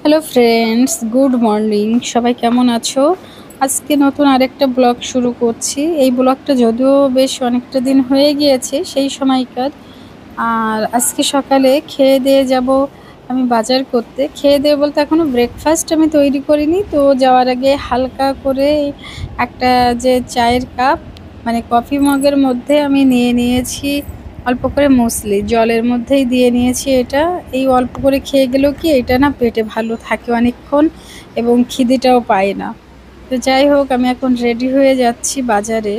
Hello friends, good morning. সবাই কেমন আছো? আজকে নতুন আরেকটা ব্লগ শুরু করছি। এই ব্লগটা যদিও বেশ অনেকটা দিন হয়ে গিয়েছে সেই সময়কার। আর আজকে সকালে খেয়ে দিয়ে যাব আমি বাজার করতে। খেয়ে দিয়ে বলতে এখনও ব্রেকফাস্ট আমি তৈরি করিনি, তো যাওয়ার আগে হালকা করে একটা যে চায়ের কাপ মানে কফি মগের মধ্যে আমি নিয়ে নিয়েছি অল্প করে মুসলি, জলের মধ্যেই দিয়ে নিয়েছি এটা। এই অল্প করে খেয়ে গেলেও কি এটা না পেটে ভালো থাকে অনেকক্ষণ, এবং খিদেটাও পায় না। তো যাই হোক, আমি এখন রেডি হয়ে যাচ্ছি বাজারে।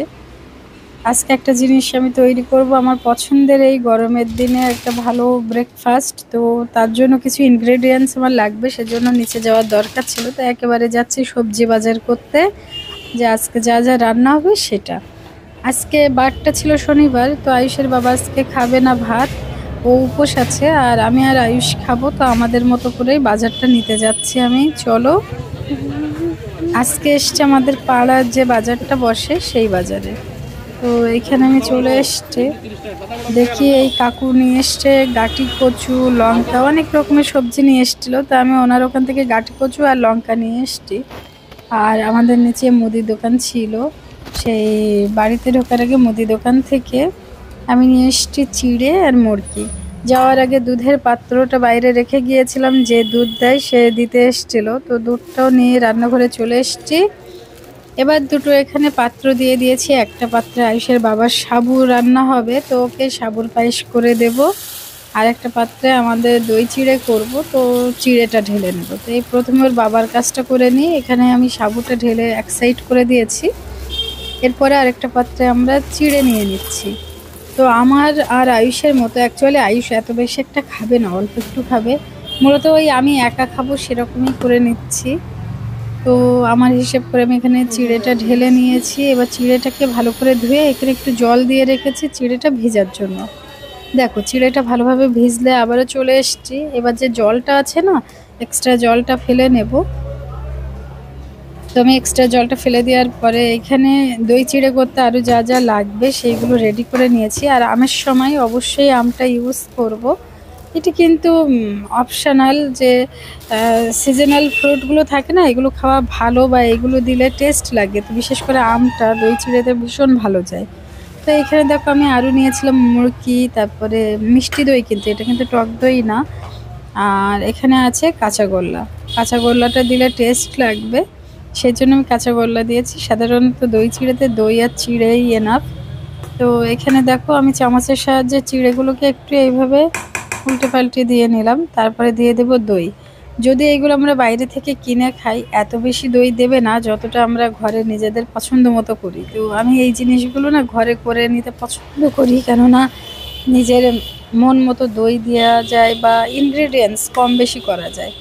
আজকে একটা জিনিস আমি তৈরি করব আমার পছন্দের, এই গরমের দিনে একটা ভালো ব্রেকফাস্ট। তো তার জন্য কিছু ইনগ্রেডিয়েন্টস আমার লাগবে, সেজন্য নিচে যাওয়ার দরকার ছিল। তো একেবারে যাচ্ছি সবজি বাজার করতে, যে আজকে যা যা রান্না হবে সেটা। আজকে বারটা ছিল শনিবার, তো আয়ুষের বাবা আজকে খাবে না ভাত, ও উপোস আছে। আর আমি আর আয়ুষ খাবো, তো আমাদের মতো করেই বাজারটা নিতে যাচ্ছি আমি। চলো, আজকে এসছে আমাদের পাড়ার যে বাজারটা বসে সেই বাজারে। তো এখানে আমি চলে এসছি, দেখি এই কাকু নিয়ে এসছে গাটি কচু, লঙ্কা, অনেক রকমের সবজি নিয়ে এসেছিলো। তো আমি ওনার ওখান থেকে গাটি কচু আর লঙ্কা নিয়ে এসছি। আর আমাদের নিচে মুদি দোকান ছিল, সেই বাড়িতে ঢোকার আগে মুদি দোকান থেকে আমি নিয়ে এসছি চিড়ে আর মুরগি। যাওয়ার আগে দুধের পাত্রটা বাইরে রেখে গিয়েছিলাম, যে দুধ দেয় সে দিতে এসছিল, তো দুধটাও নিয়ে রান্নাঘরে চলে এসছি। এবার দুটো এখানে পাত্র দিয়ে দিয়েছি। একটা পাত্রে আয়ুষের বাবার সাবু রান্না হবে, তো ওকে সাবুর পায়েস করে দেব। আর একটা পাত্রে আমাদের দই চিড়ে করব, তো চিড়েটা ঢেলে নেব। তো এই প্রথমে ওর বাবার কাজটা করে নিই। এখানে আমি সাবুটা ঢেলে এক সাইড করে দিয়েছি। এরপরে আরেকটা পাত্রে আমরা চিড়ে নিয়ে নিচ্ছি। তো আমার আর আয়ুষের মতো, অ্যাকচুয়ালি আয়ুষ এত বেশি একটা খাবে না, অল্প একটু খাবে। মূলত ওই আমি একা খাবো সেরকমই করে নিচ্ছি। তো আমার হিসেব করে আমি এখানে চিড়েটা ঢেলে নিয়েছি। এবার চিড়েটাকে ভালো করে ধুয়ে এখানে একটু জল দিয়ে রেখেছি চিড়েটা ভেজার জন্য। দেখো, চিড়েটা ভালোভাবে ভিজলে আবারও চলে এসছি। এবার যে জলটা আছে না, এক্সট্রা জলটা ফেলে নেব। তো আমি এক্সট্রা জলটা ফেলে দেওয়ার পরে এখানে দই চিড়ে করতে আরও যা যা লাগবে সেইগুলো রেডি করে নিয়েছি। আর আমের সময় অবশ্যই আমটা ইউজ করব। এটি কিন্তু অপশনাল, যে সিজনাল ফ্রুটগুলো থাকে না, এগুলো খাওয়া ভালো, বা এগুলো দিলে টেস্ট লাগে। তো বিশেষ করে আমটা দই চিড়েতে ভীষণ ভালো যায়। তো এখানে দেখো আমি আরও নিয়েছিলাম মুরগি, তারপরে মিষ্টি দই, কিন্তু এটা কিন্তু টক দই না। আর এখানে আছে কাঁচাগোল্লা। কাঁচাগোল্লাটা দিলে টেস্ট লাগবে, সেই জন্য আমি কাঁচাগোল্লা দিয়েছি। সাধারণত দই চিড়েতে দই আর চিড়েই এনাফ। তো এখানে দেখো আমি চামচের সাহায্যে চিড়েগুলোকে একটু এইভাবে উল্টে পাল্টে দিয়ে নিলাম, তারপরে দিয়ে দেব দই। যদি এইগুলো আমরা বাইরে থেকে কিনে খাই, এত বেশি দই দেবে না যতটা আমরা ঘরে নিজেদের পছন্দ মতো করি। তো আমি এই জিনিসগুলো না ঘরে করে নিতে পছন্দ করি, কেননা নিজের মন মতো দই দেওয়া যায় বা ইনগ্রেডিয়েন্টস কম বেশি করা যায়।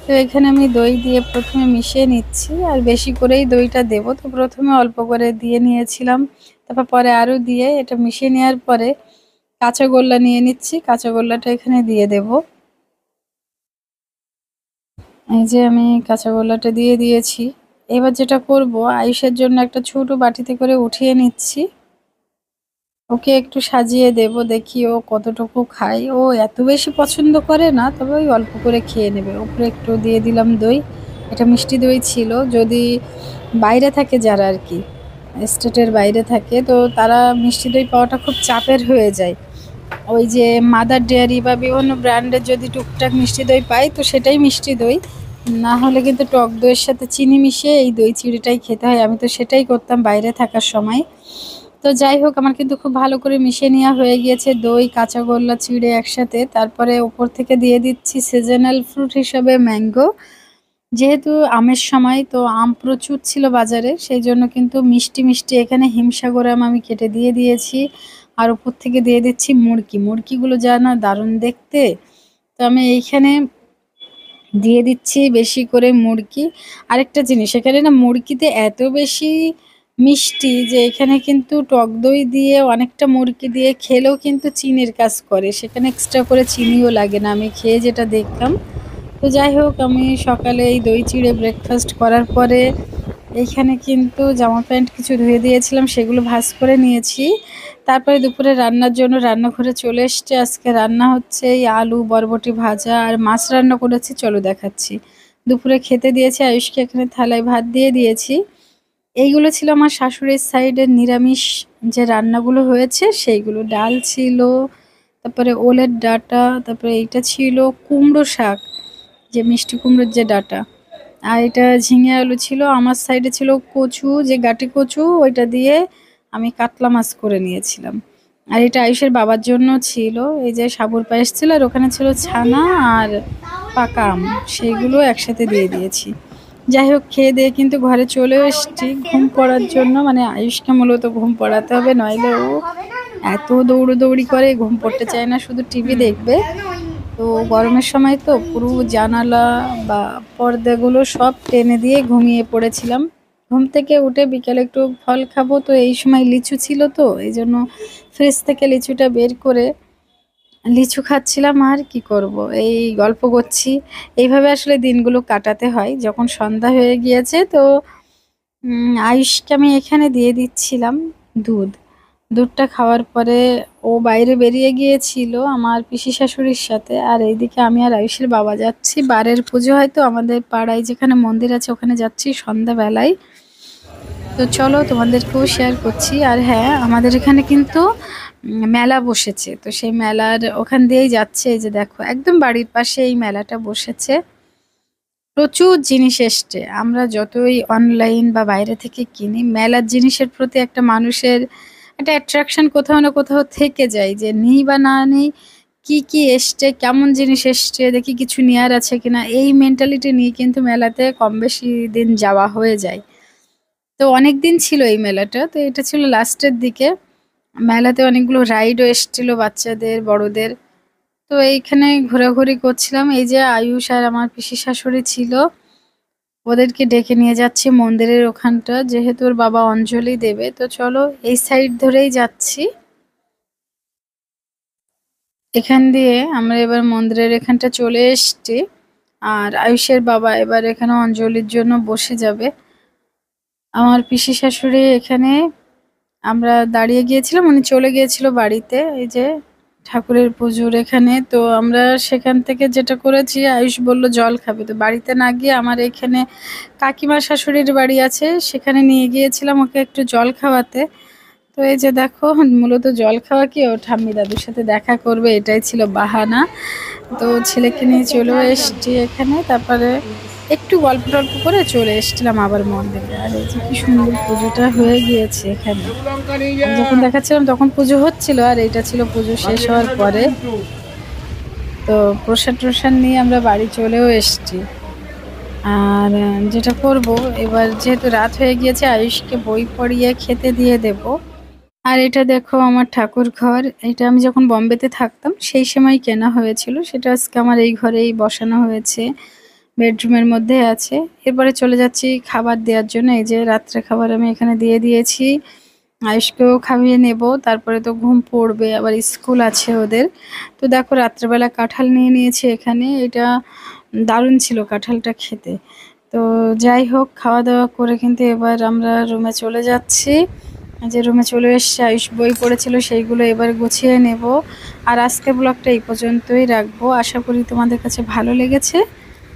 তো এখানে আমি দই দিয়ে প্রথমে মিশিয়ে নিচ্ছি, আর বেশি করেই দইটা দেব। তো প্রথমে অল্প করে দিয়ে নিয়েছিলাম, তারপর পরে আরও দিয়ে এটা মিশিয়ে নেওয়ার পরে কাঁচাগোল্লা নিয়ে নিচ্ছি। কাঁচাগোল্লাটা এখানে দিয়ে দেব। এই যে আমি কাঁচাগোল্লাটা দিয়ে দিয়েছি। এবার যেটা করব, আয়ুষের জন্য একটা ছোট বাটিতে করে উঠিয়ে নিচ্ছি। ওকে একটু সাজিয়ে দেব, দেখি ও কতটুকু খায়। ও এত বেশি পছন্দ করে না, তবে ওই অল্প করে খেয়ে নেবে। ওপরে একটু দিয়ে দিলাম দই। এটা মিষ্টি দই ছিল। যদি বাইরে থাকে যারা আর কি, স্টেটের বাইরে থাকে, তো তারা মিষ্টি দই পাওয়াটা খুব চাপের হয়ে যায়। ওই যে মাদার ডেয়ারি বা বিভিন্ন ব্র্যান্ডের যদি টুকটাক মিষ্টি দই পাই, তো সেটাই মিষ্টি দই। না হলে কিন্তু টক দইয়ের সাথে চিনি মিশিয়ে এই দই চিড়েটাই খেতে হয়। আমি তো সেটাই করতাম বাইরে থাকার সময়। তো যাই হোক, আমার কিন্তু খুব ভালো করে মিশিয়ে নেওয়া হয়ে গিয়েছে দই, কাঁচাগোল্লা, চিড়ে একসাথে। তারপরে ওপর থেকে দিয়ে দিচ্ছি সিজনাল ফ্রুট হিসাবে ম্যাঙ্গো। যেহেতু আমের সময়, তো আম প্রচুর ছিল বাজারে, সেই জন্য কিন্তু মিষ্টি মিষ্টি এখানে হিমসাগর আম আমি কেটে দিয়ে দিয়েছি। আর উপর থেকে দিয়ে দিচ্ছি মুড়কি। মুড়কিগুলো যা না দারুণ দেখতে। তো আমি এইখানে দিয়ে দিচ্ছি বেশি করে মুড়কি। আরেকটা জিনিস, এখানে না মুড়কিতে এত বেশি মিষ্টি, যে এখানে কিন্তু টক দই দিয়ে অনেকটা মুড়কি দিয়ে খেলেও কিন্তু চিনির কাজ করে, সেখানে এক্সট্রা করে চিনিও লাগে না, আমি খেয়ে যেটা দেখলাম। তো যাই হোক, আমি সকালে এই দই চিড়ে ব্রেকফাস্ট করার পরে এইখানে কিন্তু জামা প্যান্ট কিছু ধুয়ে দিয়েছিলাম, সেগুলো ভাঁজ করে নিয়েছি। তারপরে দুপুরে রান্নার জন্য রান্নাঘরে চলে এসছে। আজকে রান্না হচ্ছে এই আলু বরবটি ভাজা আর মাছ রান্না করেছি, চলো দেখাচ্ছি। দুপুরে খেতে দিয়েছি আয়ুষকে, এখানে থালায় ভাত দিয়ে দিয়েছি। এইগুলো ছিল আমার শাশুড়ির সাইডের নিরামিষ যে রান্নাগুলো হয়েছে সেইগুলো। ডাল ছিল, তারপরে ওলের ডাঁটা, তারপরে এইটা ছিল কুমড়ো শাক, যে মিষ্টি কুমড়োর যে ডাঁটা, আর এটা ঝিঙে আলু ছিল। আমার সাইডে ছিল কচু, যে গাটি কচু, ওইটা দিয়ে আমি কাতলা মাছ করে নিয়েছিলাম। আর এটা আয়ুষের বাবার জন্য ছিল, এই যে সাবুর পায়েস ছিল, আর ওখানে ছিল ছানা আর পাকা আম, সেইগুলো একসাথে দিয়ে দিয়েছি। যাই হোক, খেয়ে দিয়ে কিন্তু ঘরে চলে এসেছি ঘুম পড়ার জন্য। মানে আয়ুষকে মূলত ঘুম পড়াতে হবে, নইলে ও এত দৌড়োদৌড়ি করে, ঘুম পড়তে চায় না, শুধু টিভি দেখবে। তো গরমের সময় তো পুরো জানালা বা পর্দাগুলো সব টেনে দিয়ে ঘুমিয়ে পড়েছিলাম। ঘুম থেকে উঠে বিকেলে একটু ফল খাবো, তো এই সময় লিচু ছিল, তো এই জন্য ফ্রিজ থেকে লিচুটা বের করে লিচু খাচ্ছিলাম। আর কি করব, এই গল্প করছি। এইভাবে আসলে দিনগুলো কাটাতে হয়। যখন সন্ধ্যা হয়ে গিয়েছে, তো আয়ুষকে আমি এখানে দিয়ে দিচ্ছিলাম দুধ। দুধটা খাওয়ার পরে ও বাইরে বেরিয়ে গিয়েছিল আমার পিসি শাশুড়ির সাথে। আর এইদিকে আমি আর আয়ুষের বাবা যাচ্ছি, বারের পুজো হয়তো আমাদের পাড়ায় যেখানে মন্দির আছে ওখানে যাচ্ছি সন্ধ্যাবেলায়। তো চলো তোমাদেরকেও শেয়ার করছি। আর হ্যাঁ, আমাদের এখানে কিন্তু মেলা বসেছে, তো সেই মেলার ওখান দিয়েই যাচ্ছে। এই যে দেখো, একদম বাড়ির পাশে এই মেলাটা বসেছে। প্রচুর জিনিস এসছে। আমরা যতই অনলাইন বা বাইরে থেকে কিনি, মেলার জিনিসের প্রতি একটা মানুষের একটা অ্যাট্রাকশন কোথাও না কোথাও থেকে যায়, যে নিই বা না নিই, কি কি এসছে, কেমন জিনিস এসছে, দেখি কিছু নেওয়ার আছে কিনা, এই মেন্টালিটি নিয়ে কিন্তু মেলাতে কম বেশি দিন যাওয়া হয়ে যায়। তো অনেক দিন ছিল এই মেলাটা, তো এটা ছিল লাস্টের দিকে। মেলাতে অনেকগুলো রাইডও এসছিল, বাচ্চাদের বড়দের। তো এইখানে ঘোরাঘুরি করছিলাম। এই যে আয়ুষ আর আমার পিসি শাশুড়ি ছিল, ওদেরকে ডেকে নিয়ে যাচ্ছি মন্দিরের ওখানটা, যেহেতু ওর বাবা অঞ্জলি দেবে। তো চলো, এই সাইড ধরেই যাচ্ছি। এখান দিয়ে আমরা এবার মন্দিরের এখানটা চলে এসছি। আর আয়ুষের বাবা এবার এখানে অঞ্জলির জন্য বসে যাবে। আমার পিসি শাশুড়ি এখানে, আমরা দাঁড়িয়ে গিয়েছিলাম, উনি চলে গিয়েছিল বাড়িতে এই যে ঠাকুরের পুজোর এখানে। তো আমরা সেখান থেকে যেটা করেছি, আয়ুষ বলল জল খাবে, তো বাড়িতে না গিয়ে আমার এখানে কাকিমার শাশুড়ির বাড়ি আছে, সেখানে নিয়ে গিয়েছিলাম ওকে একটু জল খাওয়াতে। তো এই যে দেখো, মূলত জল খাওয়া কি, ও ঠাম্মি দাদুর সাথে দেখা করবে, এটাই ছিল বাহানা। তো ছেলেকে নিয়ে চলে এসছি এখানে, তারপরে একটু গল্প টল্প করে চলে এসেছিলাম আবার মন্দিরে। আর এই যে কি সুন্দর পুজোটা হয়ে গিয়েছে এখানে। আমি যখন দেখাচ্ছিলাম তখন পুজো হচ্ছিল, আর এটা ছিল পুজো শেষ হওয়ার পরে। তো প্রসাদ টসাদ নিয়ে আমরা বাড়ি চলেও এসছি। আর যেটা করব এবার, যেহেতু রাত হয়ে গিয়েছে, আয়ুষকে বই পড়িয়ে খেতে দিয়ে দেব। আর এটা দেখো আমার ঠাকুর ঘর, এটা আমি যখন বম্বেতে থাকতাম সেই সময় কেনা হয়েছিল, সেটা আজকে আমার এই ঘরেই বসানো হয়েছে, বেডরুমের মধ্যে আছে। এরপরে চলে যাচ্ছি খাবার দেওয়ার জন্য। এই যে রাত্রে খাবার আমি এখানে দিয়ে দিয়েছি, আয়ুষকেও খাইয়ে নেব, তারপরে তো ঘুম পড়বে, আবার স্কুল আছে ওদের। তো দেখো, রাত্রেবেলা কাঁঠাল নিয়ে নিয়েছি এখানে, এটা দারুণ ছিল কাঁঠালটা খেতে। তো যাই হোক, খাওয়া দাওয়া করে কিন্তু এবার আমরা রুমে চলে যাচ্ছি। যে রুমে চলে এসছে, আয়ুষ বই পড়েছিল সেইগুলো এবার গুছিয়ে নেব। আর আজকের ব্লগটা এই পর্যন্তই রাখবো। আশা করি তোমাদের কাছে ভালো লেগেছে।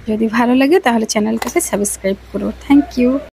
যদি ভালো লাগে তাহলে চ্যানেলটাকে সাবস্ক্রাইব করো। Thank you.